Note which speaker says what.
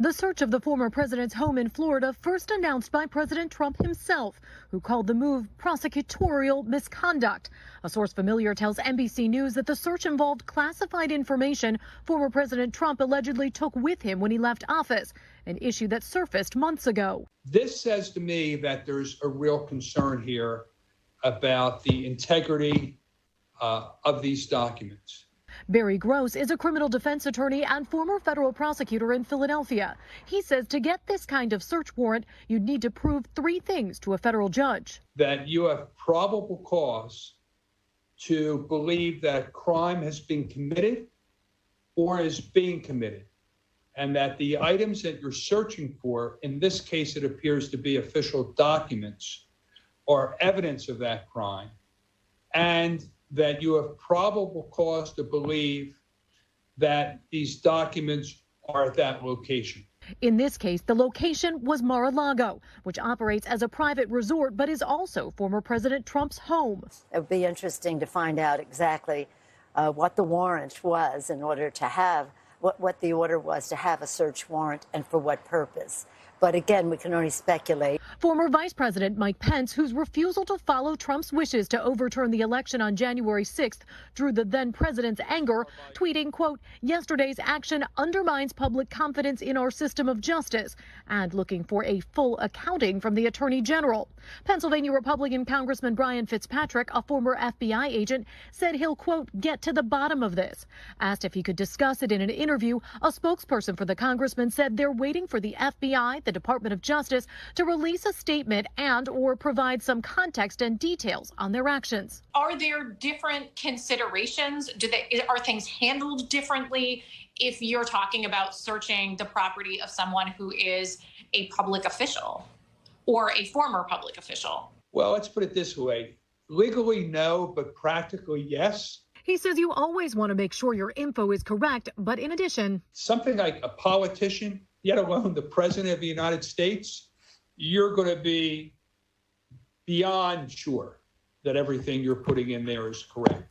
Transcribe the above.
Speaker 1: The search of the former president's home in Florida first announced by President Trump himself, who called the move prosecutorial misconduct. A source familiar tells NBC News that the search involved classified information former President Trump allegedly took with him when he left office, an issue that surfaced months ago.
Speaker 2: This says to me that there's a real concern here about the integrity of these documents.
Speaker 1: Barry Gross is a criminal defense attorney and former federal prosecutor in Philadelphia. He says to get this kind of search warrant, you'd need to prove three things to a federal judge.
Speaker 2: That you have probable cause to believe that crime has been committed or is being committed, and that the items that you're searching for, in this case it appears to be official documents, are evidence of that crime, and that you have probable cause to believe that these documents are at that location.
Speaker 1: In this case, the location was Mar-a-Lago, which operates as a private resort but is also former President Trump's home.
Speaker 3: It would be interesting to find out exactly what the warrant was in order to have, what the order was to have a search warrant and for what purpose. But again, we can only speculate.
Speaker 1: Former Vice President Mike Pence, whose refusal to follow Trump's wishes to overturn the election on January 6th drew the then president's anger, tweeting, quote, "Yesterday's action undermines public confidence in our system of justice," and looking for a full accounting from the Attorney General. Pennsylvania Republican Congressman Brian Fitzpatrick, a former FBI agent, said he'll, quote, "get to the bottom of this." Asked if he could discuss it in an interview, a spokesperson for the congressman said they're waiting for the FBI, the Department of Justice, to release a statement and or provide some context and details on their actions.
Speaker 4: Are there different considerations? Are things handled differently if you're talking about searching the property of someone who is a public official or a former public official?
Speaker 2: Well, let's put it this way. Legally, no, but practically, yes.
Speaker 1: He says you always want to make sure your info is correct, but in addition,
Speaker 2: something like a politician, yet alone the president of the United States, you're going to be beyond sure that everything you're putting in there is correct.